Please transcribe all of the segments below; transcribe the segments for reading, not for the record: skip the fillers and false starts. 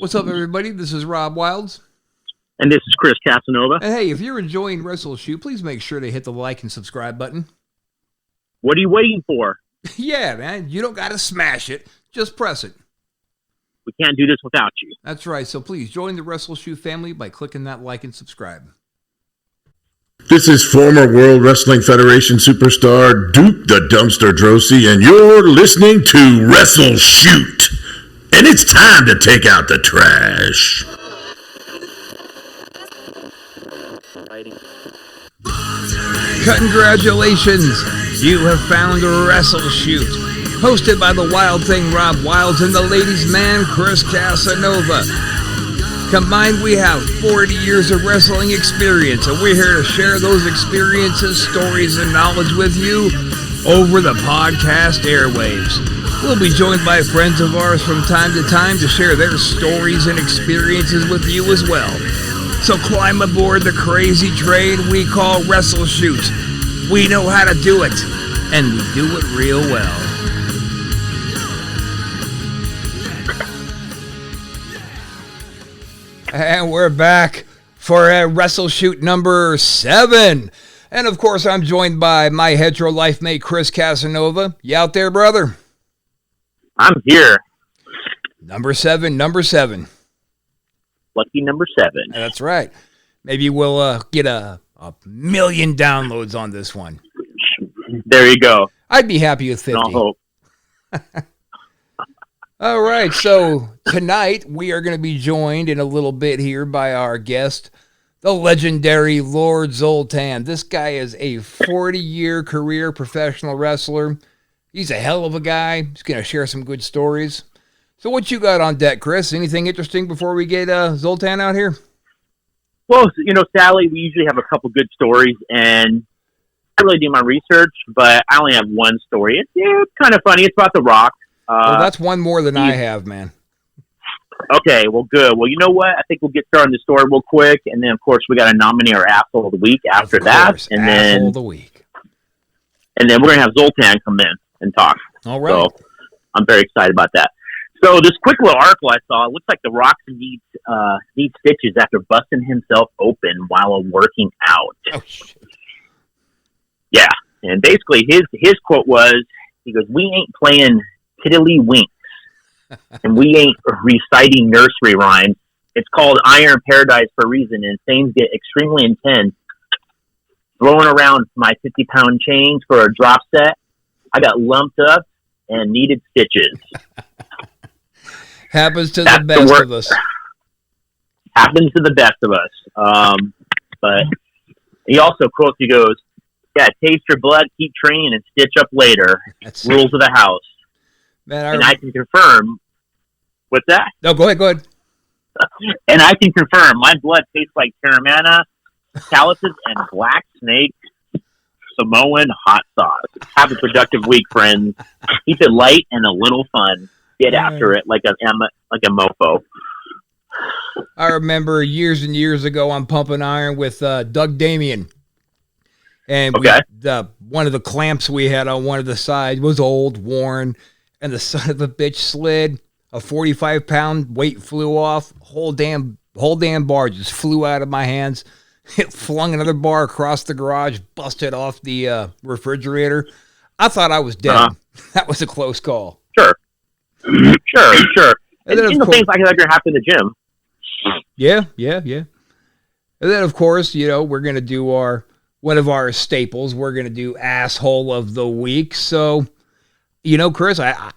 What's up, everybody? This is Rob Wilds. And this is Chris Casanova. And hey, if you're enjoying WrestleShoot, please make sure to hit the like and subscribe button. What are you waiting for? Yeah, man. You don't got to smash it. Just press it. We can't do this without you. That's right. So please join the WrestleShoot family by clicking that like and subscribe. This is former World Wrestling Federation superstar Duke the Dumpster Drosy, and you're listening to WrestleShoot. And it's time to take out the trash. Congratulations! You have found WrestleShoot, hosted by the Wild Thing Rob Wilds and the ladies' man Chris Casanova. Combined, we have 40 years of wrestling experience, and we're here to share those experiences, stories, and knowledge with you over the podcast airwaves. We'll be joined by friends of ours from time to time to share their stories and experiences with you as well. So climb aboard the crazy train we call WrestleShoot. We know how to do it, and we do it real well. And we're back for WrestleShoot number 7. And of course, I'm joined by my hetero life mate, Chris Casanova. You out there, brother? I'm here. Number 7. Lucky number 7. That's right. Maybe we'll get a million downloads on this one. There you go. I'd be happy with 50. I'll hope. All right, so tonight we are going to be joined in a little bit here by our guest, the legendary Lord Zoltan. This guy is a 40-year career professional wrestler. He's a hell of a guy. He's going to share some good stories. So what you got on deck, Chris? Anything interesting before we get Zoltan out here? Well, sadly, we usually have a couple good stories, and I really do my research, but I only have one story. It's kind of funny. It's about The Rock. Well, that's one more than I have, man. Okay, well, good. Well, you know what? I think we'll get started on the story real quick, and then, of course, we got to nominate our Asshole of the Week after that. And Asshole of the Week. And then we're going to have Zoltan come in and talk. All right. So I'm very excited about that. So this quick little article I saw, it looks like The Rock needs stitches after busting himself open while working out. Oh, shit. Yeah, and basically his quote was, he goes, "We ain't playing tiddly winks, and we ain't reciting nursery rhymes. It's called Iron Paradise for a reason, and things get extremely intense. Throwing around my 50-pound change for a drop set, I got lumped up and needed stitches." Happens to the best of us. Happens to the best of us. But he also quotes, he goes, "Yeah, taste your blood, keep training, and stitch up later. Rules of the house." Man, I can confirm. What's that? No, go ahead. And I can confirm, my blood tastes like Terramana, calluses, and black snake Samoan hot sauce. Have a productive week, friends. Keep it light and a little fun. Get after it like a mofo. I remember years and years ago on Pumping Iron with Doug Damien. And one of the clamps we had on one of the sides was old, worn, and the son of a bitch slid. A 45-pound weight flew off. Whole damn bar just flew out of my hands. It flung another bar across the garage, busted off the refrigerator. I thought I was dead. Uh-huh. That was a close call. Sure. And then, things like that are going to happen in the gym. Yeah. And then, of course, we're going to do one of our staples. We're going to do Asshole of the Week. So, Chris, I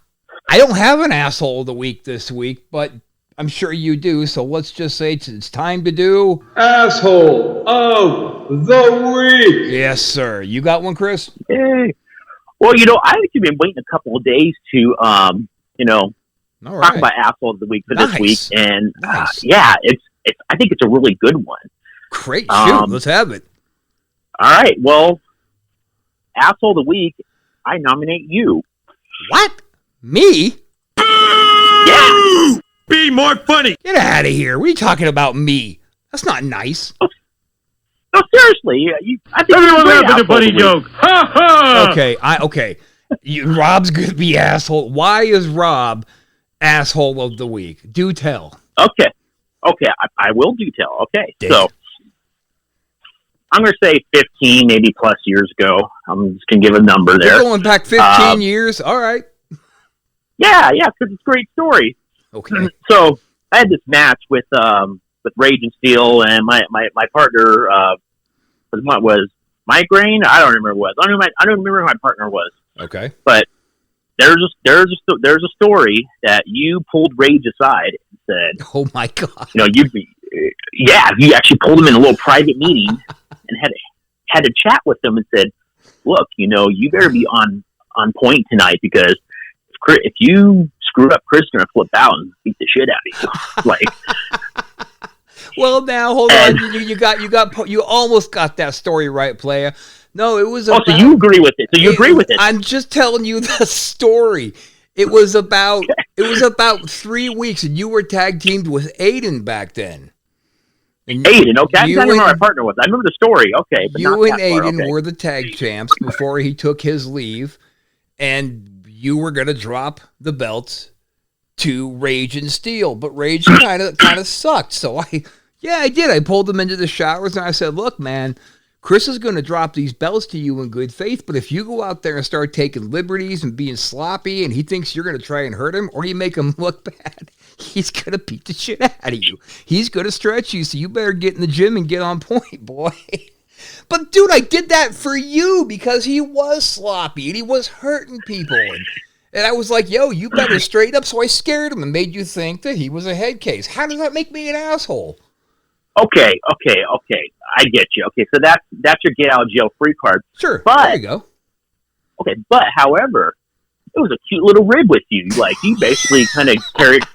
don't have an Asshole of the Week this week, but I'm sure you do. So let's just say it's time to do Asshole of the Week. Yes, sir. You got one, Chris? Hey. Well, I've actually been waiting a couple of days to, talk about Asshole of the Week for this week. And I think it's a really good one. Great. Shoot, let's have it. All right. Well, Asshole of the Week, I nominate you. What? Me? Yeah. Be more funny. Get out of here. What are you talking about, me? That's not nice. No, seriously. I think everyone laughs at a funny joke. Ha ha. Okay. Rob's going to be asshole. Why is Rob asshole of the week. Do tell. Okay, I will do tell. Okay, so I'm going to say 15, maybe plus years ago. I'm just going to give a number there. You're going back 15 years? All right. Yeah, because it's a great story. Okay. So I had this match with Rage and Steel, and my partner was migraine. I don't remember what. I don't remember who my partner was. Okay. But there's a story that you pulled Rage aside and said, "Oh my God!" You actually pulled him in a little private meeting and had a chat with him and said, "Look, you better be on point tonight because if you screw up, Chris is gonna flip out and beat the shit out of you." Like, well, now hold on. You almost got that story right, player. No, it was. So you agree with it? So you agree with it? I'm just telling you the story. It was about 3 weeks, and you were tag teamed with Aiden back then. And Aiden, okay. I don't remember who my partner was. I remember the story, okay. But you and Aiden were the tag champs before he took his leave, and you were going to drop the belts to Rage and Steel, but Rage kind of sucked. So I did. I pulled them into the showers, and I said, "Look, man, Chris is going to drop these belts to you in good faith, but if you go out there and start taking liberties and being sloppy and he thinks you're going to try and hurt him or you make him look bad, he's going to beat the shit out of you. He's going to stretch you, so you better get in the gym and get on point, boy." But, dude, I did that for you because he was sloppy and he was hurting people. And I was like, "Yo, you better straighten up." So I scared him and made you think that he was a head case. How does that make me an asshole? Okay. I get you. Okay, so that's your get out of jail free card. Sure. But, there you go. Okay, but however, it was a cute little rib with you. Like you basically kind of carried.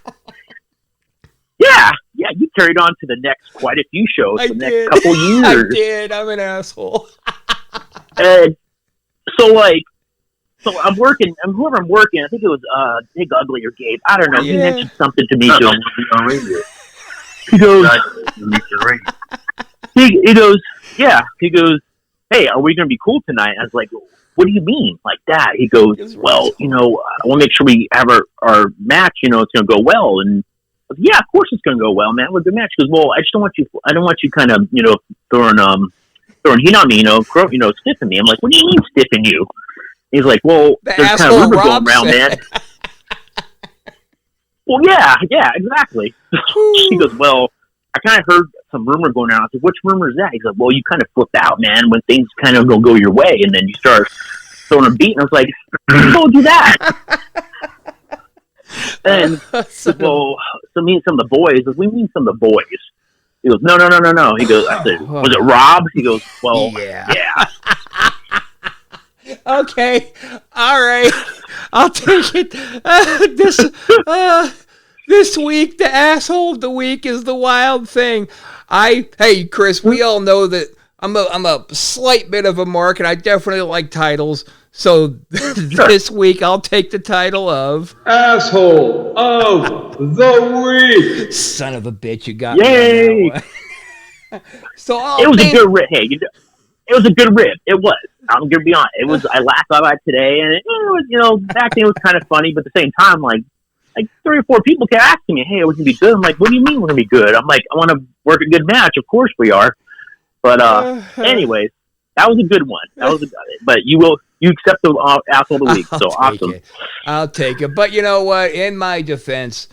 Yeah, you carried on to the next quite a few shows for the next couple years. I did. I'm an asshole. And so I'm working. Whoever I'm working, I think it was Big Ugly or Gabe. I don't know. Yeah. He mentioned something to me. On radio. He goes, he goes, yeah. He goes, "Hey, are we going to be cool tonight?" I was like, "What do you mean like that?" He goes, "Well, I want to make sure we have our match. It's going to go well." And I was, "Yeah, of course it's going to go well, man. We're a good match." He goes, "Well, I don't want you kind of, throwing heat on me, stiffing me." I'm like, "What do you mean stiffing you?" He's like, "Well, there's kind of rumor going around, man." Well, yeah, exactly. He goes, "Well, I kind of heard some rumor going around." I said, "Which rumor is that?" He's like, "Well, you kind of flip out, man, when things kind of go your way, and then you start throwing a beat." And I was like, "Who told you that?" And so me and some of the boys. We mean some of the boys. He goes, No. He goes, I said, "Was it Rob?" He goes, "Well, yeah." Okay, all right, I'll take it. This week, the asshole of the week is the Wild Thing. Hey, Chris, we all know that I'm a slight bit of a mark, and I definitely like titles. So this week, I'll take the title of Asshole of the week. Son of a bitch, you got me. Yay! So it was a good rib. Hey, it was a good rib. It was. I'm gonna be honest. It was. I laughed about it today, and it was. Back then it was kind of funny, but at the same time, like 3 or 4 people kept asking me, "Hey, are we gonna be good?" I'm like, "What do you mean we're gonna be good?" I'm like, "I want to work a good match. Of course we are." But anyways, that was a good one. But you accept the asshole of the week. So awesome. I'll take it. But you know what? In my defense,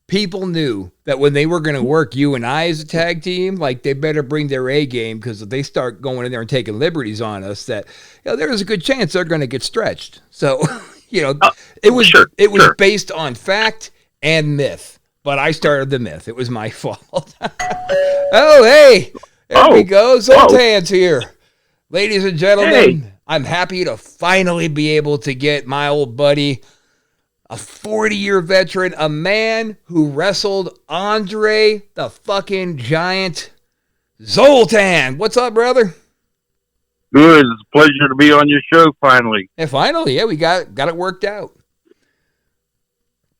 people knew that when they were going to work you and I as a tag team, like they better bring their A game, because if they start going in there and taking liberties on us, that there's a good chance they're going to get stretched. So, it was based on fact and myth, but I started the myth. It was my fault. Oh, hey, there we go. Zoltan's here. Ladies and gentlemen, I'm happy to finally be able to get my old buddy, a 40-year veteran, a man who wrestled Andre the fucking Giant, Zoltan. What's up, brother? Good. It's a pleasure to be on your show finally. And finally, we got it worked out.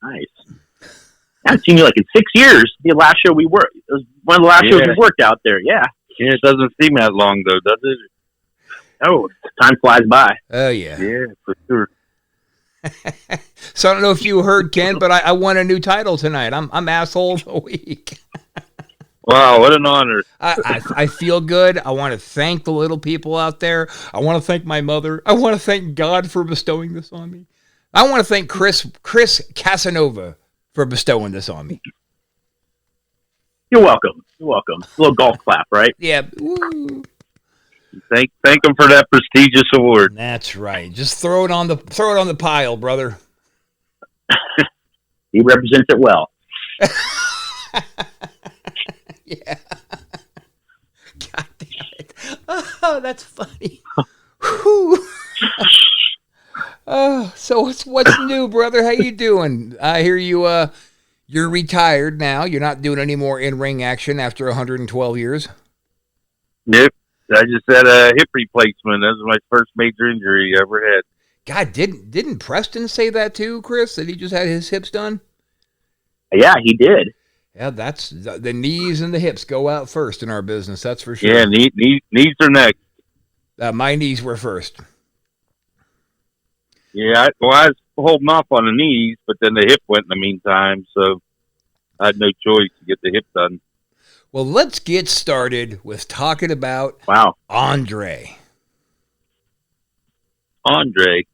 Nice. I haven't seen you in 6 years. The last show we worked. It was one of the last shows we worked out there. Yeah. Yeah, it doesn't seem as long though, does it? Oh, time flies by. Oh yeah. Yeah, for sure. So I don't know if you heard, Ken, but I won a new title tonight. I'm asshole of the week. Wow, what an honor. I feel good. I want to thank the little people out there. I want to thank my mother. I want to thank God for bestowing this on me. I want to thank Chris Casanova for bestowing this on me. You're welcome. You're welcome. A little golf clap, right? Yeah. Woo. Thank him for that prestigious award. That's right. Just throw it on the pile, brother. He represents it well. Yeah. God damn it. Oh, that's funny. So what's new, brother? How you doing? I hear you're retired now. You're not doing any more in-ring action after 112 years. Nope. I just had a hip replacement. That was my first major injury I ever had. God, didn't Preston say that too, Chris? That he just had his hips done? Yeah, he did. Yeah, that's the knees and the hips go out first in our business. That's for sure. Yeah, knees are next. My knees were first. Yeah, I was holding off on the knees, but then the hip went in the meantime, so I had no choice to get the hip done. Well, let's get started with talking about Andre. Andre.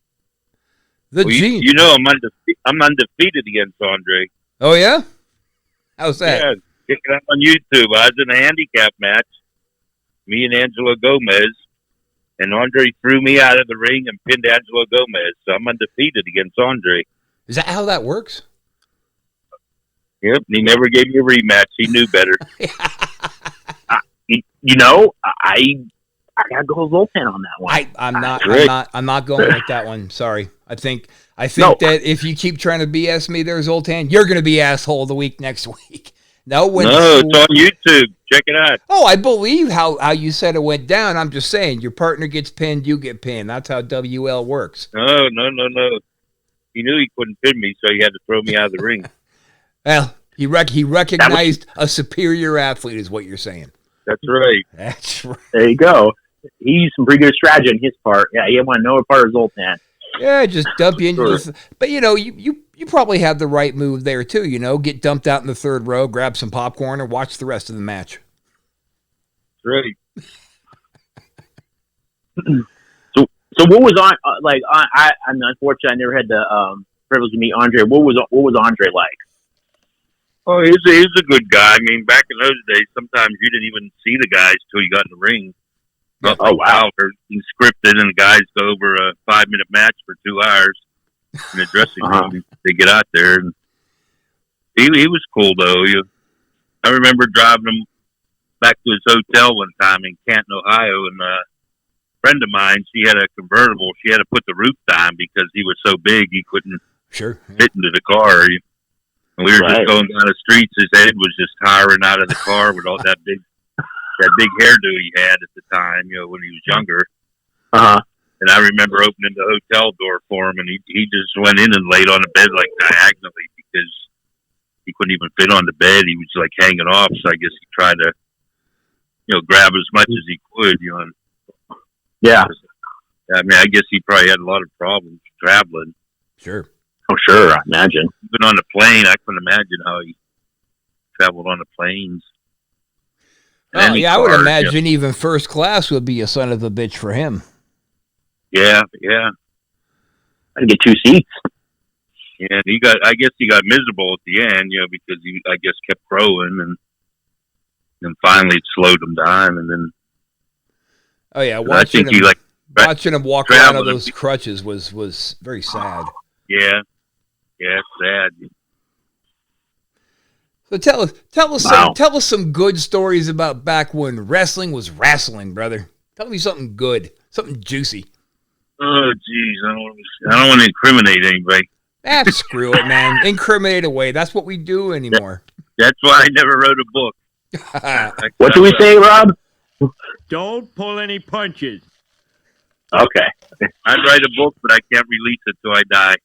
The genius. You know I'm undefeated against Andre. Oh, yeah? How's that? Yeah, check it out on YouTube. I was in a handicap match, me and Angelo Gomez, and Andre threw me out of the ring and pinned Angelo Gomez, so I'm undefeated against Andre. Is that how that works? Yep, he never gave me a rematch. He knew better. I gotta go Zoltan on that one. I'm not going with that one. Sorry. I think that if you keep trying to BS me there, Zoltan, you're going to be asshole of the week next week. No, it's on YouTube. Check it out. Oh, I believe how you said it went down. I'm just saying, your partner gets pinned, you get pinned. That's how WL works. No. He knew he couldn't pin me, so he had to throw me out of the ring. Well, he recognized a superior athlete, is what you're saying. That's right. That's right. There you go. He used some pretty good strategy on his part. Yeah, he didn't want no part of Zoltan. Yeah, just dump you into the... But, you probably had the right move there, too, Get dumped out in the third row, grab some popcorn, and watch the rest of the match. That's right. So what was on... I'm unfortunately, I never had the privilege to meet Andre. What was Andre like? Oh, he's a good guy. I mean, back in those days, sometimes you didn't even see the guys till you got in the ring. Oh, wow. Everything's scripted, and the guys go over a 5-minute match for 2 hours in the dressing room. They get out there. And he was cool, though. I remember driving him back to his hotel one time in Canton, Ohio, and a friend of mine, she had a convertible. She had to put the roof down because he was so big he couldn't fit into the car. And we were just going down the streets. His head was just towering out of the car with all that big hairdo he had at the time, when he was younger. And I remember opening the hotel door for him, and he just went in and laid on the bed like diagonally because he couldn't even fit on the bed. He was like hanging off. So I guess he tried to, grab as much as he could. Yeah. I mean, I guess he probably had a lot of problems traveling. Sure. Oh, sure. I imagine. Even on the plane, I couldn't imagine how he traveled on the planes. Oh, yeah, I would imagine even first class would be a son of a bitch for him. Yeah. I'd get 2 seats. Yeah, I guess he got miserable at the end, because he, I guess, kept growing, and then finally it slowed him down, and then. Oh yeah, watching him walk around on those crutches was very sad. Yeah, it's sad. So tell us some good stories about back when wrestling was wrestling, brother. Tell me something good, something juicy. Oh, geez, I don't want to incriminate anybody. Screw it, man. Incriminate away. That's what we do anymore. That's why I never wrote a book. What do we say, Rob? Don't pull any punches. Okay. I'd write a book, but I can't release it till I die.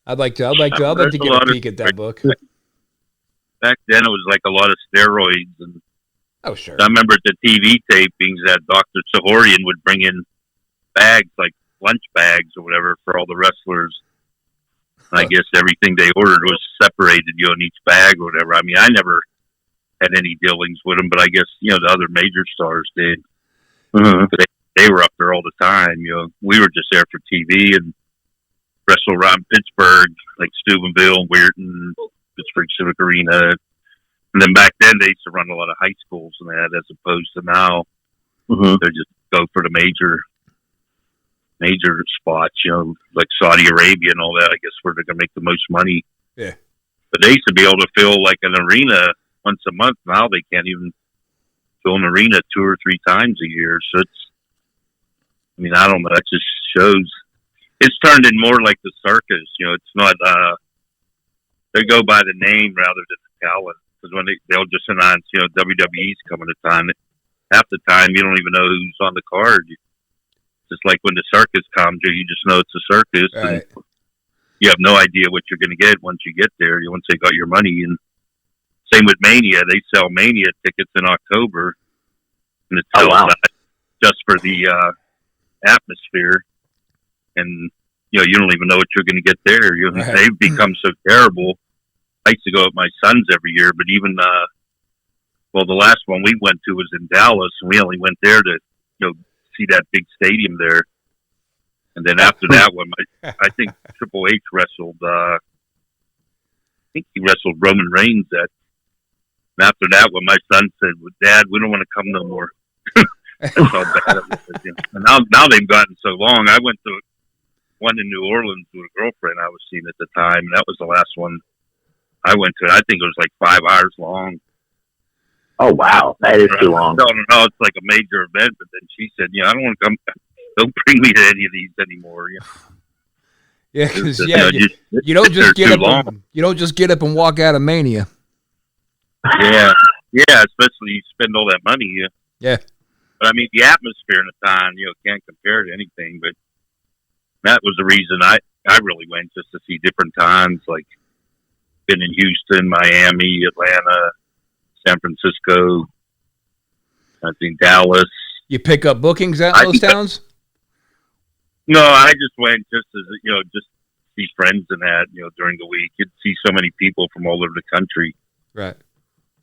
I'd like to get a peek at that book. Back then, it was like a lot of steroids, and oh sure. I remember at the TV tapings that Dr. Sahorian would bring in bags, like lunch bags or whatever, for all the wrestlers. And I guess everything they ordered was separated, in each bag or whatever. I mean, I never had any dealings with them, but I guess, the other major stars did. But they were up there all the time. We were just there for TV and wrestle around Pittsburgh, like Steubenville, Weirton, Pittsburgh Civic Arena. And then back then, they used to run a lot of high schools and that, as opposed to now. They just go for the major spots, like Saudi Arabia and all that, I guess, where they're going to make the most money. Yeah. But they used to be able to fill like an arena once a month. Now they can't even fill an arena 2 or 3 times a year. So I don't know. That just shows it's turned in more like the circus. It's not, they go by the name rather than the talent. Because when they'll just announce, WWE's coming to time. Half the time, you don't even know who's on the card. Just like when the circus comes, you just know it's a circus. Right. And you have no idea what you're going to get once you get there. Once they got your money. And same with Mania. They sell Mania tickets in October. And it sells out just for the atmosphere. And, you don't even know what you're going to get there. Right. They've become so terrible. I used to go with my sons every year, but even, the last one we went to was in Dallas, and we only went there to, see that big stadium there. And then after that one, I think Triple H wrestled, I think he wrestled Roman Reigns and after that one, my son said, well, Dad, we don't want to come no more. That's how bad it was. And now they've gotten so long. I went to one in New Orleans with a girlfriend I was seeing at the time, and that was the last one I went to. I think it was like 5 hours long. Oh, wow. That is too long. No, it's like a major event. But then she said, I don't want to come. Don't bring me to any of these anymore. Yeah, because you don't just get up. You don't just get up and walk out of Mania. Yeah, especially you spend all that money. Yeah. But I mean, the atmosphere in the town, can't compare to anything. But that was the reason I really went, just to see different times, like been in Houston, Miami, Atlanta, San Francisco, I think Dallas. You pick up bookings at those towns? No, I just went just as, just see friends and that, during the week. You'd see so many people from all over the country. Right.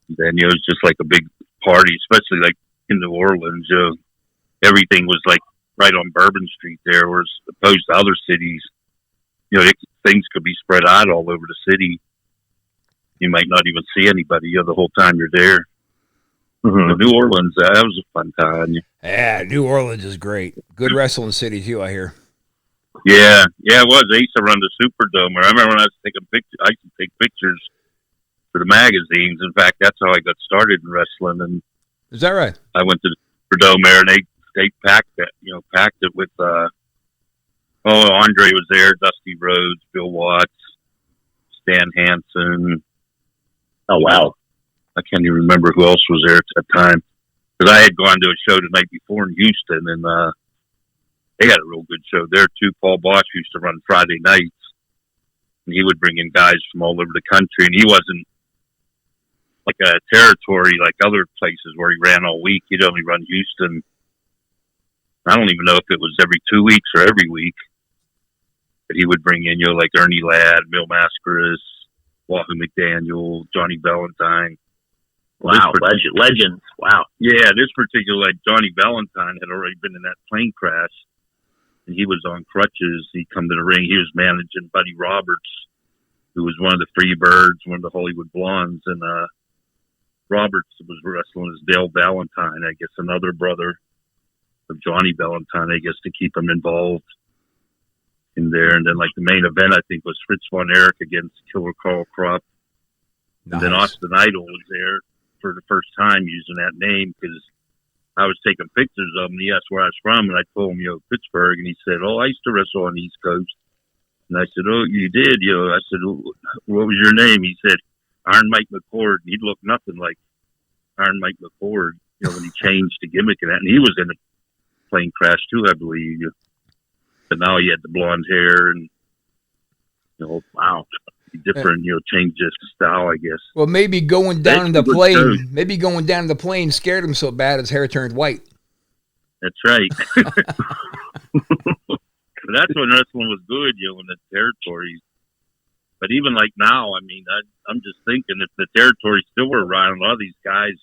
And then, it's just like a big party, especially like in New Orleans. Everything was like right on Bourbon Street there, whereas opposed to other cities, things could be spread out all over the city. You might not even see anybody, the whole time you're there. New Orleans, that was a fun time. Yeah, New Orleans is great. Good wrestling city too, I hear. Yeah, it was. They used to run the Superdome. I remember when I was taking pictures. I used to take pictures for the magazines. In fact, that's how I got started in wrestling. And is that right? I went to the Superdome there, and they packed it with. Andre was there, Dusty Rhodes, Bill Watts, Stan Hansen. Oh wow! I can't even remember who else was there at that time, because I had gone to a show the night before in Houston, and they had a real good show there too. Paul Bosch used to run Friday nights, and he would bring in guys from all over the country, and he wasn't like a territory like other places where he ran all week. He'd only run Houston. I don't even know if it was every 2 weeks or every week, but he would bring in, like Ernie Ladd, Bill Mascaris, Wahoo McDaniel, Johnny Valentine. Wow, legends. Wow. Yeah, this particular, like Johnny Valentine had already been in that plane crash, and he was on crutches. He'd come to the ring. He was managing Buddy Roberts, who was one of the Freebirds, one of the Hollywood Blondes, and Roberts was wrestling as Dale Valentine, I guess another brother of Johnny Valentine, I guess, to keep him involved in there. And then, like, the main event, I think, was Fritz Von Erich against Killer Carl Krupp. Nice. And then Austin Idol was there for the first time using that name, because I was taking pictures of him, and he asked where I was from, and I told him, Pittsburgh, and he said, I used to wrestle on the East Coast. And I said, oh, you did? I said, what was your name? He said, Iron Mike McCord. And he'd look nothing like Iron Mike McCord, when he changed the gimmick and that. And he was in a plane crash too, I believe. But now he had the blonde hair and, wow, different, changed his style, I guess. Well, maybe going down the plane, scared him so bad his hair turned white. That's right. That's when wrestling was good, in the territories. But even like now, I mean, I'm just thinking if the territories still were around, a lot of these guys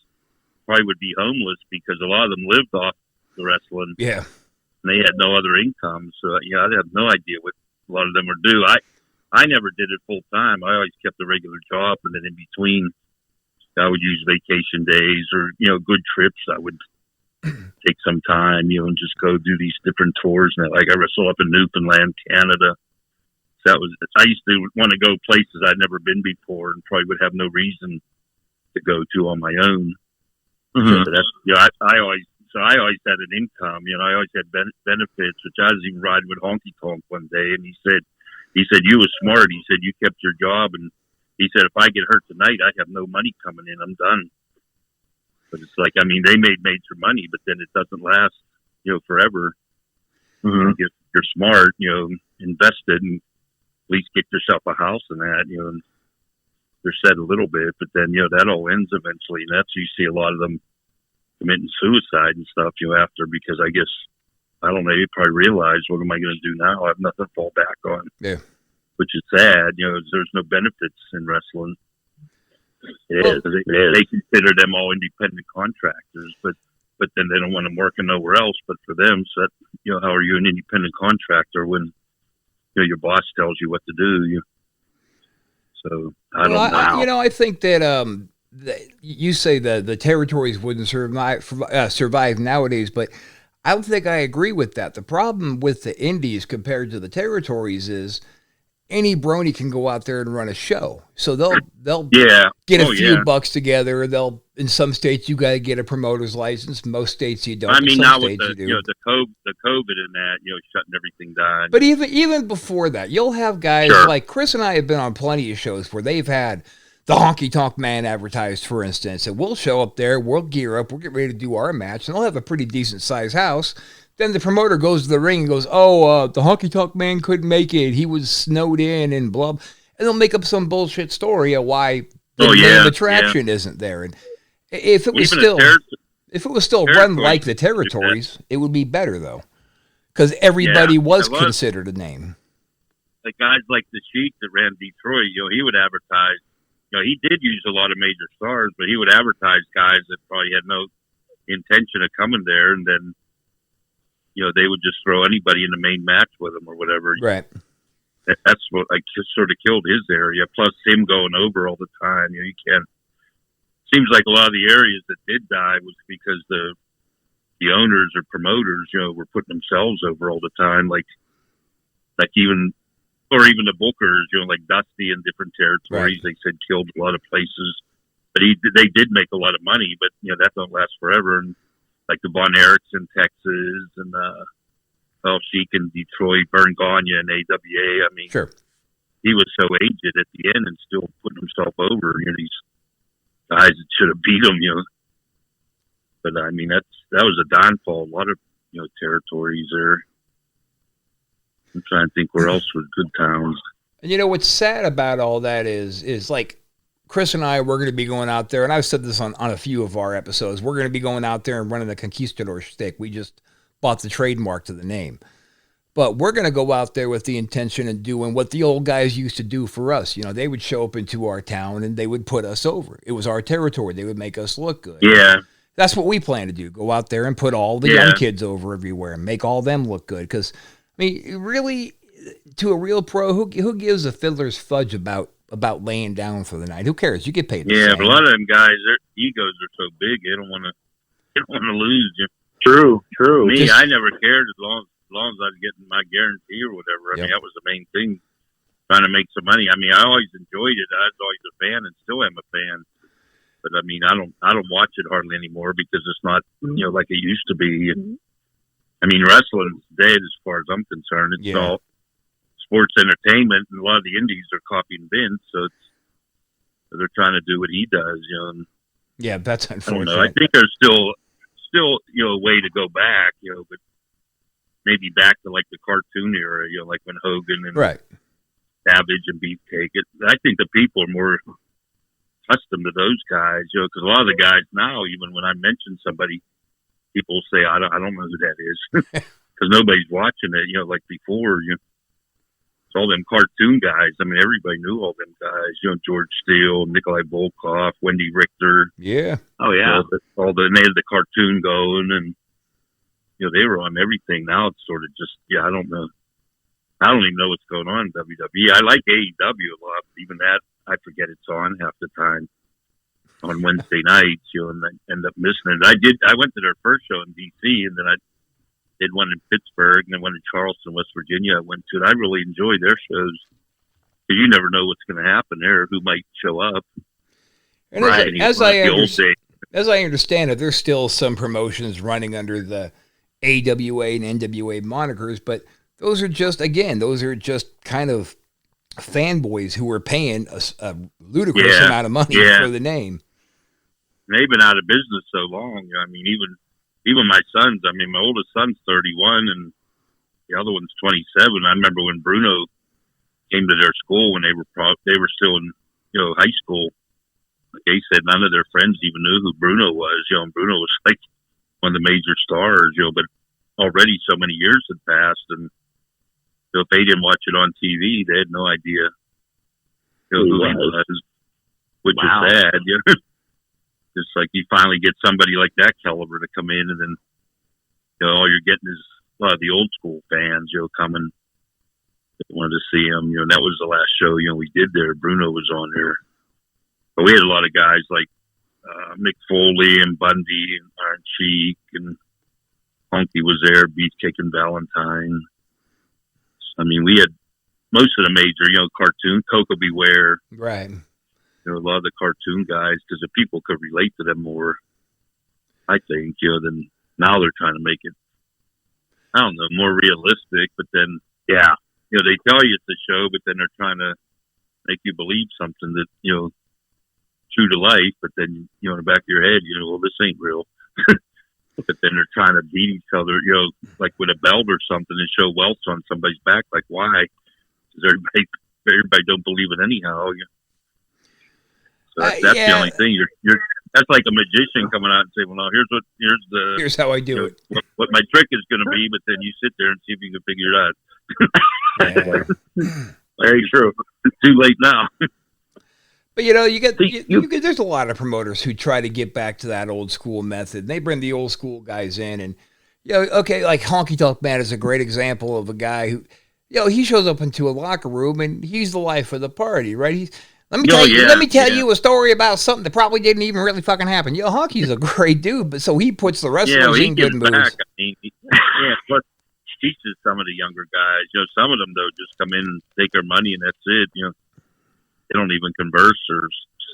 probably would be homeless because a lot of them lived off the wrestling. Yeah. And they had no other income. So, I have no idea what a lot of them would do. I never did it full time. I always kept a regular job. And then in between, I would use vacation days or, good trips. I would take some time, and just go do these different tours. And like I wrestled up in Newfoundland, Canada. So I used to want to go places I'd never been before and probably would have no reason to go to on my own. Mm-hmm. So that's, I always had an income, I always had benefits, which I was even riding with Honky Tonk one day. And he said, you was smart. He said, you kept your job. And he said, if I get hurt tonight, I have no money coming in. I'm done. But it's like, I mean, they made major money, but then it doesn't last, forever. Mm-hmm. If you're smart, invested and at least get yourself a house and that, and they're set a little bit, but then, that all ends eventually. And that's, you see a lot of them committing suicide and stuff, after, because I guess, I don't know, you probably realize, what am I going to do now? I have nothing to fall back on. Yeah. Which is sad, there's no benefits in wrestling. It is. They consider them all independent contractors, but then they don't want them working nowhere else but for them. So, how are you an independent contractor when, your boss tells you what to do? So I don't know. I think that you say the territories wouldn't survive nowadays, but I don't think I agree with that. The problem with the indies compared to the territories is any brony can go out there and run a show. So they'll get a few bucks together. In some states you got to get a promoter's license. Most states you don't. I mean, some now with states the you do. the COVID and that, shutting everything down. But even before that, you'll have guys like Chris and I have been on plenty of shows where they've had the Honky Tonk Man advertised, for instance, and we'll show up there, we'll gear up, we'll get ready to do our match, and they'll have a pretty decent sized house. Then the promoter goes to the ring and goes, the Honky Tonk Man couldn't make it. He was snowed in and blah. And they'll make up some bullshit story of why the main attraction isn't there. And if it was still run like the territories, it would be better, though. Because everybody was considered a name. Like guys like the Sheik that ran Detroit, he would advertise. He did use a lot of major stars, but he would advertise guys that probably had no intention of coming there. And then, they would just throw anybody in the main match with him or whatever. Right. That's what just sort of killed his area. Plus him going over all the time. You can't. Seems like a lot of the areas that did die was because the owners or promoters, were putting themselves over all the time. Like even the bookers, like Dusty in different territories, They said killed a lot of places. But they did make a lot of money, but that don't last forever. And like the Von Erichs in Texas and Sheik in Detroit, Vern Gagne in AWA. I mean, he was so aged at the end and still putting himself over. These guys that should have beat him. But I mean, that was a downfall. A lot of territories there. I'm trying to think where else was good towns. And what's sad about all that is like Chris and I, we're going to be going out there, and I've said this on a few of our episodes, we're going to be going out there and running the Conquistador stick. We just bought the trademark to the name. But we're going to go out there with the intention of doing what the old guys used to do for us. They would show up into our town and they would put us over. It was our territory. They would make us look good. Yeah. That's what we plan to do. Go out there and put all the young kids over everywhere and make all them look good. Because, I mean, really, to a real pro, who gives a fiddler's fudge about laying down for the night? Who cares? You get paid. Yeah, but a lot of them guys, their egos are so big, they don't want to lose you. True. Me, I never cared as long as I was getting my guarantee or whatever. I mean, that was the main thing, trying to make some money. I mean, I always enjoyed it. I was always a fan and still am a fan. But I mean, I don't watch it hardly anymore because it's not, like it used to be. I mean, wrestling's dead as far as I'm concerned. It's all sports entertainment, and a lot of the indies are copying Vince, so they're trying to do what he does, And yeah, that's unfortunate. I don't know. I think there's still a way to go back, but maybe back to like the cartoon era, like when Hogan and Savage and Beefcake. I think the people are more accustomed to those guys, because a lot of the guys now, even when I mention somebody, people say, I don't know who that is. because nobody's watching it. Like before, it's all them cartoon guys. I mean, everybody knew all them guys. George Steele, Nikolai Volkov, Wendy Richter. Yeah. Oh yeah. And they had the cartoon going, and they were on everything. Now it's sort of just I don't know. I don't even know what's going on in WWE. I like AEW a lot. Even that, I forget it's on half the time on Wednesday nights. And I end up missing it. I went to their first show in DC, and then I did one in Pittsburgh, and then one in Charleston, West Virginia. I went to, and I really enjoy their shows because you never know what's going to happen there, who might show up. And as I understand it, there's still some promotions running under the AWA and NWA monikers, but those are just kind of fanboys who are paying a ludicrous amount of money for the name. And they've been out of business so long. I mean, even my sons. I mean, my oldest son's 31, and the other one's 27. I remember when Bruno came to their school when they were still in high school. Like they said, none of their friends even knew who Bruno was. And Bruno was like one of the major stars. But already so many years had passed, and if they didn't watch it on TV, they had no idea who he was, which is sad. It's like you finally get somebody like that caliber to come in, and then all you're getting is a lot of the old school fans coming. They wanted to see him. And that was the last show we did there. Bruno was on there, but we had a lot of guys like Mick Foley and Bundy and Iron Sheik, and Honky was there, Beefcake and Valentine. I mean, we had most of the major, cartoon, Coco Beware. Right. A lot of the cartoon guys, because the people could relate to them more, I think, than now they're trying to make it, I don't know, more realistic. But then, they tell you it's a show, but then they're trying to make you believe something that, true to life. But then, in the back of your head, well, this ain't real. But then they're trying to beat each other, like with a belt or something, and show welts on somebody's back. Like, why? Because everybody don't believe it anyhow. So that's the only thing. That's like a magician coming out and saying, "Well, no, here's how I do it. What my trick is going to be." But then you sit there and see if you can figure it out. Very true. It's too late now. But there's a lot of promoters who try to get back to that old school method. They bring the old school guys in, and like Honky Tonk Man is a great example of a guy who, he shows up into a locker room and he's the life of the party, right? Let me tell you a story about something that probably didn't even really fucking happen. Honky's a great dude, but so he puts the wrestlers in good moves. I mean, plus teaches some of the younger guys. Some of them though just come in and take their money and that's it. They don't even converse or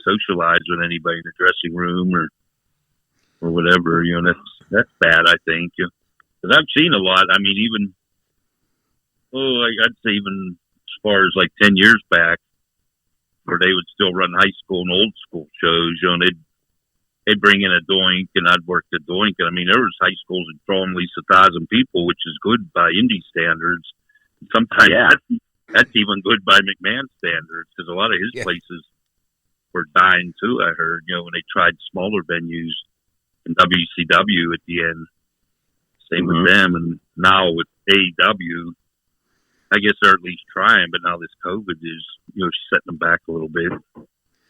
socialize with anybody in the dressing room or whatever. That's bad, I think. Because I've seen a lot. I mean, I'd say even as far as like 10 years back, where they would still run high school and old school shows. They'd bring in a doink, and I'd work the doink. And I mean, there was high schools that draw at least 1,000 people, which is good by indie standards. Sometimes that's even good by McMahon standards, because a lot of his places were dying too. I heard, when they tried smaller venues in WCW at the end, same with them. And now with AEW, I guess they're at least trying, but now this COVID is, setting them back a little bit.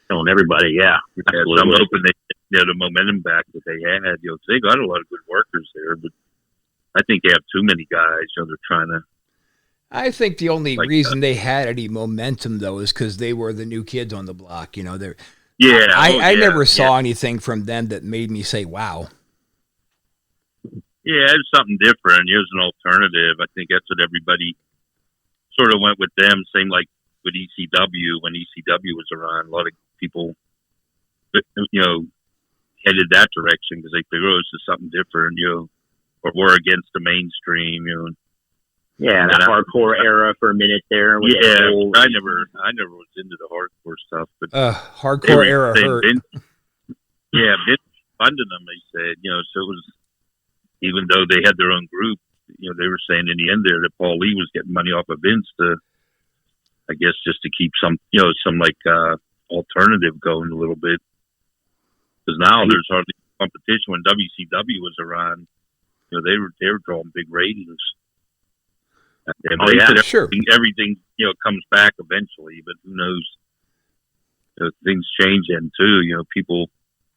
Telling everybody, So I'm hoping they get the momentum back that they had. They got a lot of good workers there, but I think they have too many guys. They're trying to. I think the only reason they had any momentum, though, is because they were the new kids on the block. I never saw anything from them that made me say, wow. Yeah, it's something different. It was an alternative. I think that's what everybody sort of went with them. Same like with ECW, when ECW was around. A lot of people, headed that direction because they figured, this is something different, or we're against the mainstream, Yeah, that hardcore era for a minute there. I never was into the hardcore stuff, but hardcore era hurt. Vince funded them. They said, so it was, even though they had their own group, they were saying in the end there that Paul Lee was getting money off of Vince to, I guess, just to keep some alternative going a little bit. Because now there's hardly competition. When WCW was around, they were drawing big ratings. They said sure. everything comes back eventually, but who knows? Things change then too. People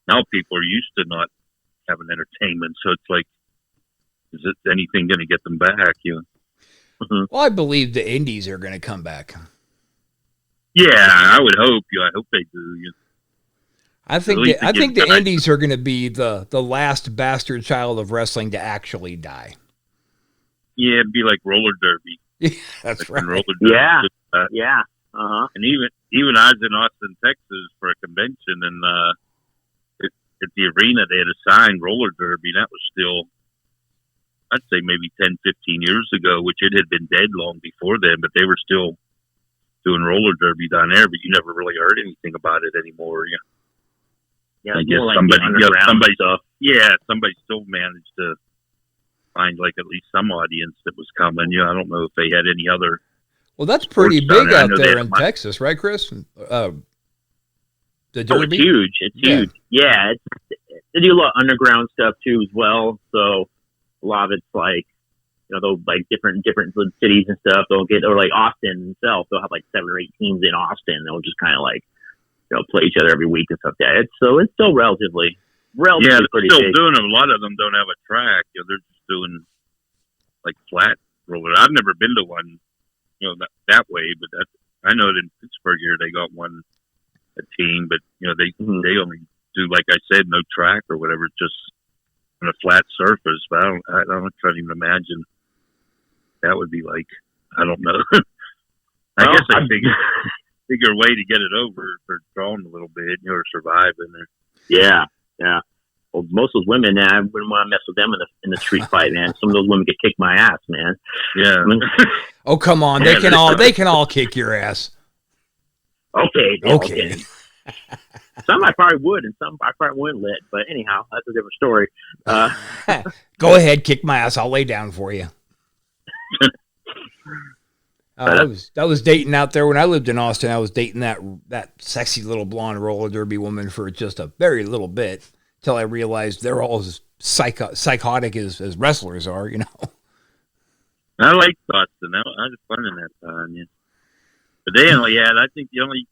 are used to not having entertainment, so it's like, is it anything going to get them back? Well, I believe the indies are going to come back. Yeah, I would hope. I hope they do. I think the indies are going to be the last bastard child of wrestling to actually die. Yeah, it'd be like roller derby. Yeah, that's right. Roller derby. Yeah. Uh-huh. And even I was in Austin, Texas for a convention, and at the arena they had a sign roller derby. That was still, I'd say maybe 10, 15 years ago, which it had been dead long before then, but they were still doing roller derby down there, but you never really heard anything about it anymore. Yeah, I guess like somebody still managed to find like at least some audience that was coming. I don't know if they had any other. Well, that's pretty big out there in Texas, right, Chris? The derby? Oh, it's huge. It's huge. Yeah, they do a lot of underground stuff too as well. So a lot of it's like, they'll like different cities and stuff. They'll get, or like Austin itself, they'll have like 7 or 8 teams in Austin. They'll just kind of like, play each other every week and stuff like that. So it's still relatively they're pretty still big. doing them. A lot of them don't have a track. They're just doing like flat roller. I've never been to one, that way, but I know that in Pittsburgh here they got a team, but they only do, like I said, no track or whatever, just on a flat surface. But I don't try to even imagine that would be like. I don't know. I guess I figure a way to get it over for drawing a little bit, or surviving. Yeah. Well, most of those women, I wouldn't want to mess with them in the street fight, man. Some of those women could kick my ass, man. Yeah. Oh, come on, they can all kick your ass. Okay. Some I probably would, and some I probably wouldn't let. But anyhow, that's a different story. Go ahead, kick my ass. I'll lay down for you. I was dating out there when I lived in Austin. I was dating that sexy little blonde roller derby woman for just a very little bit, till I realized they're all as psychotic as wrestlers are. I liked Austin. I had fun in that time. Yeah. But they only had, I think the only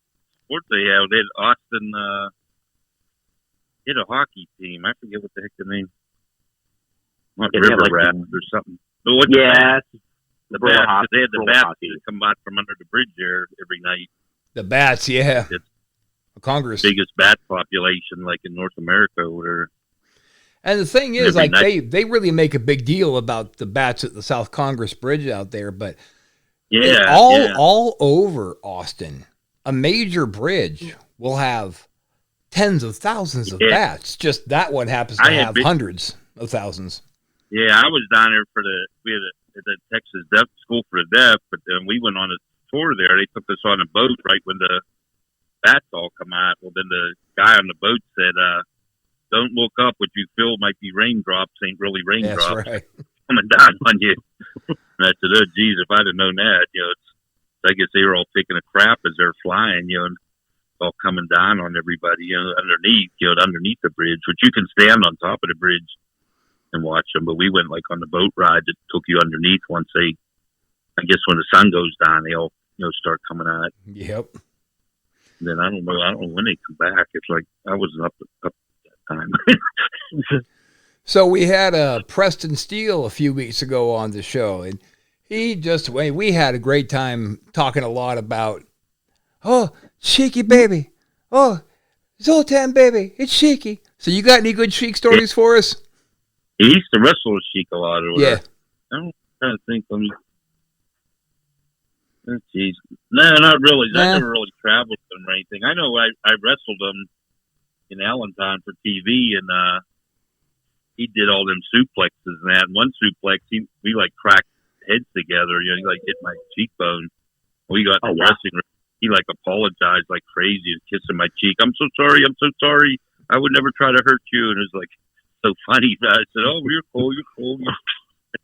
sport they had Austin. They had a hockey team. I forget what the heck the name. Not River Rapids or something. But the bats. They had the bats that come out from under the bridge there every night. The bats, yeah. It's Congress. Biggest bat population, like in North America, or. And the thing is, like they really make a big deal about the bats at the South Congress Bridge out there, but all over Austin, a major bridge will have tens of thousands of bats. Just that one happens to have hundreds of thousands. Yeah, I was down there we had at the Texas Deaf School for the Deaf, but then we went on a tour there. They took us on a boat right when the bats all come out. Well, then the guy on the boat said, don't look up. What you feel might be raindrops ain't really raindrops. That's right. Coming down on you. And I said, oh, geez, if I'd have known that, I guess they were all taking a crap as they're flying, and all coming down on everybody, underneath the bridge, which you can stand on top of the bridge and watch them. But we went like on the boat ride that took you underneath once I guess when the sun goes down, they all, start coming out. Yep. And then I don't know when they come back. It's like I wasn't up that time. So we had Preston Steele a few weeks ago on the show, and we had a great time talking a lot about, oh, Cheeky baby, oh, Zoltan baby, it's Cheeky. So you got any good Sheik stories for us? He used to wrestle with Sheik a lot. Yeah. I'm trying to think. Oh, geez. No, not really. I never really traveled with him or anything. I know I wrestled him in Allentown for TV, and he did all them suplexes and that. And one suplex, we like cracked heads together. He like hit my cheekbone. We got the dressing room. He like apologized like crazy and kissing my cheek. I'm so sorry. I would never try to hurt you. And it was like so funny. I said, oh, you're cool.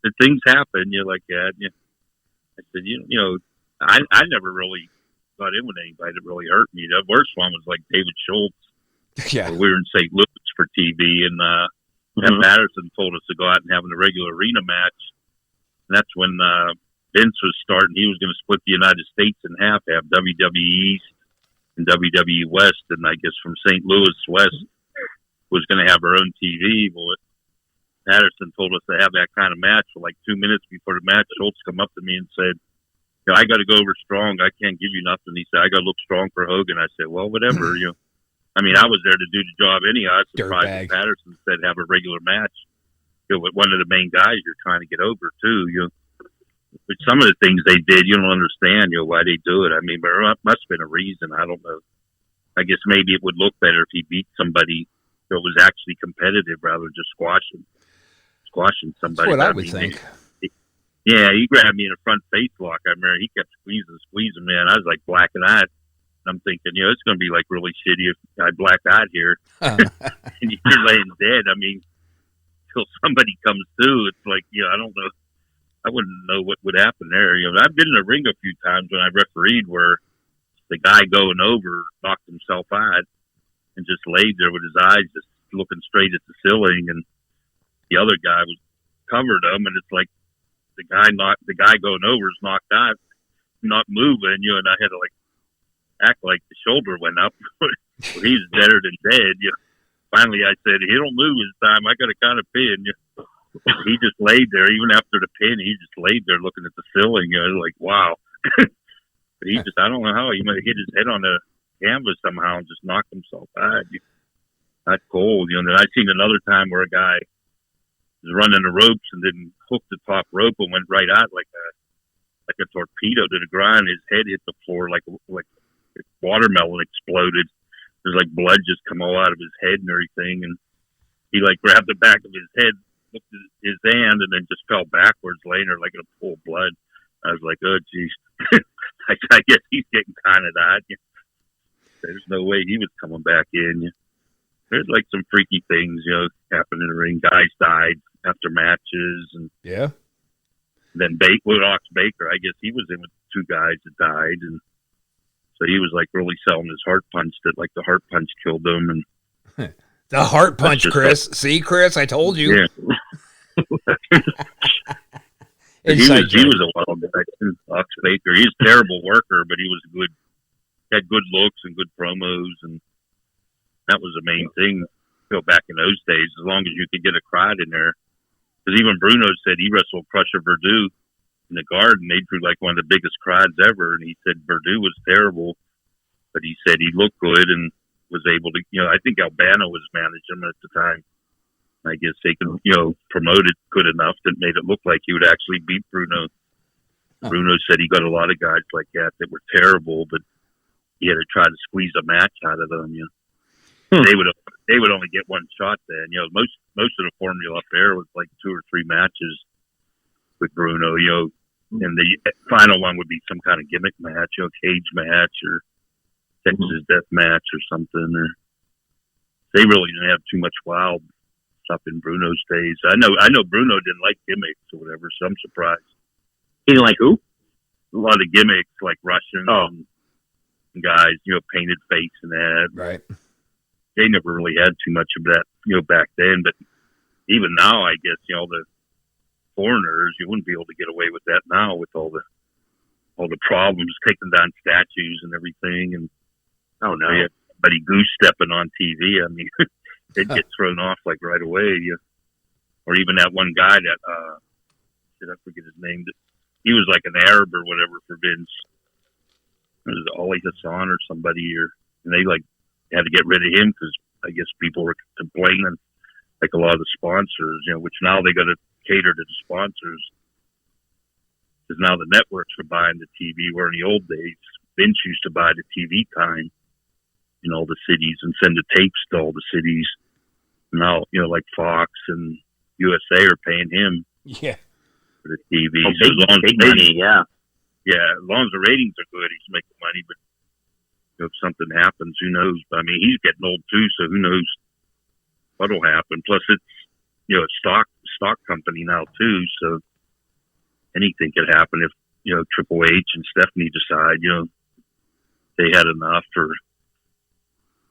The things happen. You're like that. I said, I never really got in with anybody that really hurt me. The worst one was like David Schultz. Yeah. We were in St. Louis for TV, and Pat Patterson told us to go out and have a regular arena match. And that's when Vince was starting. He was going to split the United States in half, have WWE East and WWE West, and I guess from St. Louis West was going to have her own TV. Well, Patterson told us to have that kind of match. For like 2 minutes before the match, Schultz come up to me and said, I got to go over strong. I can't give you nothing. He said, I got to look strong for Hogan. I said, well, whatever. I mean, I was there to do the job anyhow. I was surprised that Patterson said have a regular match with one of the main guys you're trying to get over, too. But some of the things they did, you don't understand, why they do it. I mean, there must have been a reason. I don't know. I guess maybe it would look better if he beat somebody that was actually competitive rather than just squashing somebody. That's what I would think. Yeah, he grabbed me in a front face lock. I remember he kept squeezing, man. I was like black-eyed. And I'm thinking, it's going to be like really shitty if I black-eyed here. And you're laying dead. I mean, till somebody comes through, it's like, I don't know. I wouldn't know what would happen there. I've been in the ring a few times when I refereed where the guy going over knocked himself out and just laid there with his eyes just looking straight at the ceiling, and the other guy was covered him, and it's like, the guy going over is knocked out, not moving, and I had to act like the shoulder went up. He's deader than dead. Finally, I said, he don't move this time. I got to kind of pin. He just laid there, even after the pin. He just laid there looking at the ceiling. Like, wow. But he just, I don't know how he might have hit his head on the canvas somehow and just knocked himself out. That's cold. And then I seen another time where a guy was running the ropes and then hooked the top rope and went right out like a torpedo to the ground. His head hit the floor like a watermelon exploded. There's blood just come all out of his head and everything. And he grabbed the back of his head, looked at his hand, and then just fell backwards, laying there like in a pool of blood. I was like, oh, geez. I guess he's getting kind of that. There's no way he was coming back in. There's some freaky things, happen in the ring. Guys died after matches, and then Ox Baker, I guess he was in with two guys that died, and so he was really selling his heart punch that the heart punch killed him, and the heart punch, Chris. See, Chris, I told you. Yeah. he was a wild guy. Ox Baker, he's a terrible worker, but he was had good looks and good promos, and that was the main thing. Back in those days, as long as you could get a crowd in there. Because even Bruno said he wrestled Crusher Verdue in the Garden. They drew one of the biggest crowds ever, and he said Verdue was terrible, but he said he looked good and was able to. I think Albano was managing him at the time. I guess they could, promote it good enough that made it look like he would actually beat Bruno. Bruno said he got a lot of guys like that were terrible, but he had to try to squeeze a match out of them. They would only get one shot then. Most of the formula up there was 2 or 3 matches with Bruno, and the final one would be some kind of gimmick match, cage match or Texas death match or something. Or they really didn't have too much wild stuff in Bruno's days. I know Bruno didn't like gimmicks or whatever, so I'm surprised. He didn't like who? A lot of gimmicks like Russian and guys, painted face and that. Right. They never really had too much of that, back then. But even now, I guess, the foreigners, you wouldn't be able to get away with that now with all the problems, taking down statues and everything. And oh no, yeah, somebody goose stepping on TV. I mean, they'd get thrown off right away. Or even that one guy that I forget his name. He was like an Arab or whatever for Vince. It was Ali Hassan or somebody, and they had to get rid of him because I guess people were complaining, a lot of the sponsors, which now they got to cater to the sponsors because now the networks are buying the TV. Where in the old days, Vince used to buy the TV time in all the cities and send the tapes to all the cities. Now, Fox and USA are paying him for the TV. So big money, yeah. Yeah, as long as the ratings are good, he's making money, but if something happens, who knows? But, I mean, he's getting old too, so who knows what'll happen. Plus, it's a stock company now too, so anything could happen if Triple H and Stephanie decide they had enough, or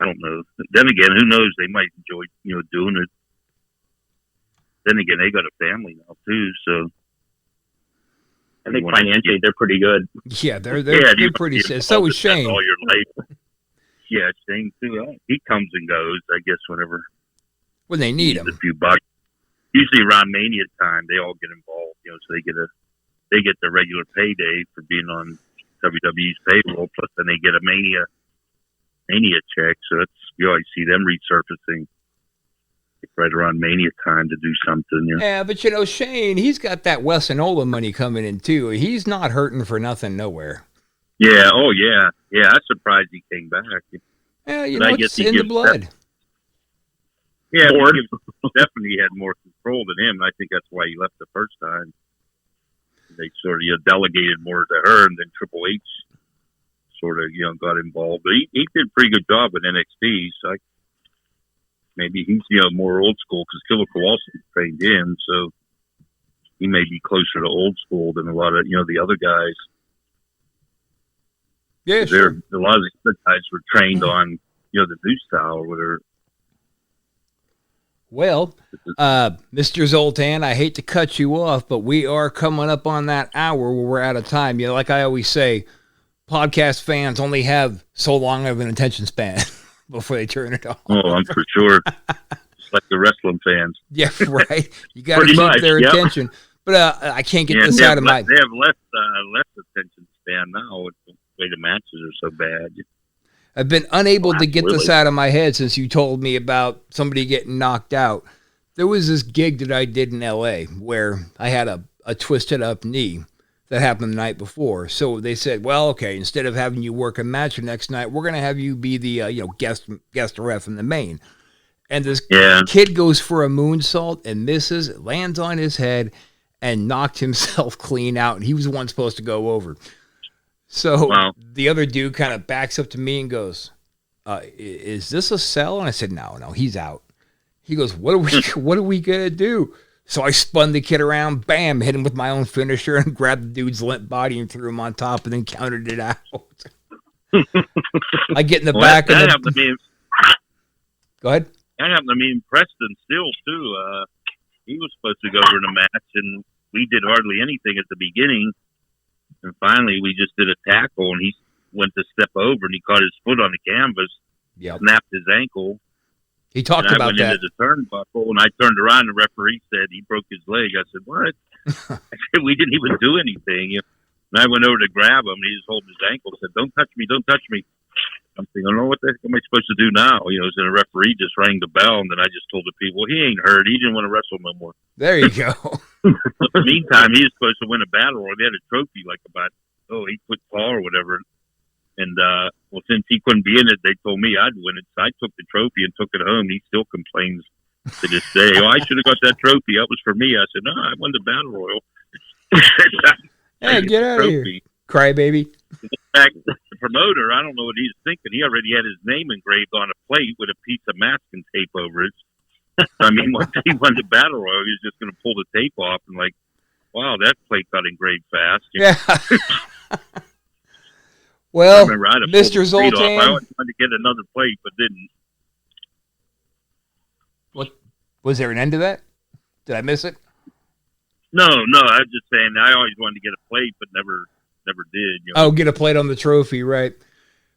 I don't know. Then again, who knows? They might enjoy doing it. Then again, they got a family now too, so I think financially they're pretty good. Yeah, they're pretty. So is Shane. All your life. Yeah, Shane too. He comes and goes. I guess whenever when they need him. A few bucks. Usually around Mania time, they all get involved. So they get their regular payday for being on WWE's payroll. Plus, then they get a Mania check. So you always see them resurfacing right around Mania time to do something. Yeah, but Shane, he's got that Wes and Ola money coming in too. He's not hurting for nothing nowhere. Yeah. Oh, yeah. Yeah. I'm surprised he came back. Yeah, it's in the blood. Yeah, definitely had more control than him. I think that's why he left the first time. They sort of delegated more to her, and then Triple H sort of got involved. But he did a pretty good job with NXT. So maybe he's more old school because Killer Kowalski trained him, so he may be closer to old school than a lot of the other guys. Yeah, sure. A lot of the other guys were trained on the new style or whatever. Well, Mr. Zoltan, I hate to cut you off, but we are coming up on that hour where we're out of time. Like I always say, podcast fans only have so long of an attention span before they turn it off. Oh, I'm for sure. Just like the wrestling fans. Yeah, right. You got to keep their attention. But I can't get this out of my... They have less attention span now with the way the matches are so bad. I've been unable to get this out of my head since you told me about somebody getting knocked out. There was this gig that I did in L.A. where I had a twisted up knee that happened the night before. So they said, well, okay, instead of having you work a match the next night, we're going to have you be the guest ref in the main. And this kid goes for a moonsault and misses, lands on his head, and knocked himself clean out. And he was the one supposed to go over. So the other dude kind of backs up to me and goes, is this a sell? And I said, no, he's out. He goes, what are we going to do? So I spun the kid around, bam, hit him with my own finisher and grabbed the dude's limp body and threw him on top and then countered it out. I get in the back. That happened to me. Go ahead. That happened to me in Preston still, too. He was supposed to go over in a match, and we did hardly anything at the beginning. And finally, we just did a tackle, and he went to step over, and he caught his foot on the canvas, snapped his ankle. He talked about that. I went into the turnbuckle, and I turned around, and the referee said he broke his leg. I said, what? I said, we didn't even do anything. And I went over to grab him, and he just holding his ankle and said, don't touch me, don't touch me. I'm thinking, I don't know what the heck am I supposed to do now? So the referee just rang the bell, and then I just told the people, he ain't hurt. He didn't want to wrestle no more. There you go. In the meantime, he was supposed to win a battle royal. They had a trophy like about 8 foot tall or whatever. And since he couldn't be in it, they told me I'd win it. So I took the trophy and took it home. He still complains to this day. I should have got that trophy. That was for me. I said, no, I won the battle royal. Hey, get out of here, crybaby. In fact, the promoter, I don't know what he was thinking. He already had his name engraved on a plate with a piece of masking tape over it. I mean, once he won the battle royal, he was just going to pull the tape off and wow, that plate got engraved fast. Yeah. Well, Mr. Zoltan, I always wanted to get another plate, but didn't. What was there an end to that? Did I miss it? No. I was just saying I always wanted to get a plate, but never did. Oh, get a plate on the trophy, right?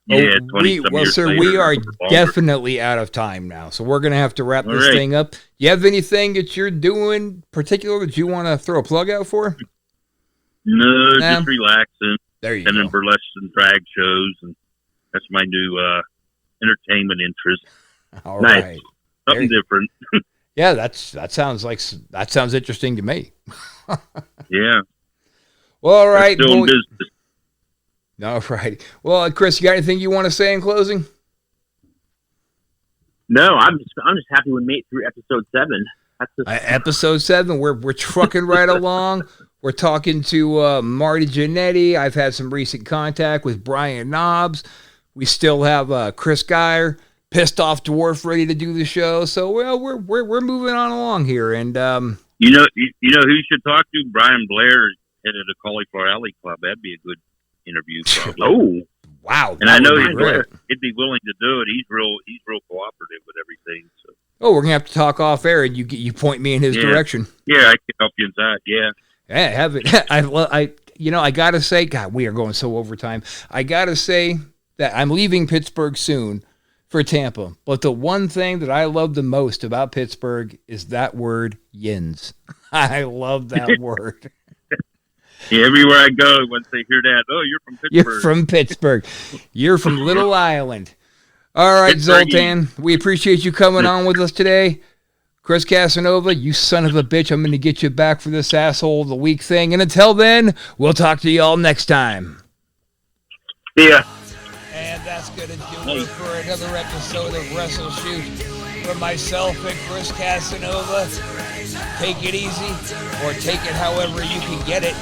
Yeah, we are definitely out of time now, so we're going to have to wrap this thing up. You have anything that you're doing particular that you want to throw a plug out for? No, just relaxing. There you go. And then burlesque and drag shows, and that's my new entertainment interest. All right, something different. Yeah, that sounds interesting to me. Yeah. Well, all right. Still in business. All right. Well, Chris, you got anything you want to say in closing? No, I'm just happy we made it through episode 7. Episode 7, we're trucking right along. We're talking to Marty Jannetty. I've had some recent contact with Brian Knobs. We still have Chris Geyer, Pissed Off Dwarf, ready to do the show. So we're moving on along here. And you know who you should talk to? Brian Blair, head of the Cauliflower Alley Club. That'd be a good interview. Probably. Oh, wow! And I know he'd be willing to do it. He's real cooperative with everything. So. Oh, we're gonna have to talk off air, and you point me in his direction. Yeah, I can help you in that. Yeah. Yeah, have it. I got to say, God, we are going so overtime. I got to say that I'm leaving Pittsburgh soon for Tampa. But the one thing that I love the most about Pittsburgh is that word yins. I love that word. Yeah, everywhere I go, once they hear that, oh, you're from Pittsburgh. You're from Pittsburgh. You're from Little Island. All right, Zoltan, we appreciate you coming on with us today. Chris Casanova, you son of a bitch, I'm going to get you back for this asshole of the week thing. And until then, we'll talk to you all next time. See ya. And that's going to do it for another episode of WrestleShoot. For myself and Chris Casanova, take it easy or take it however you can get it.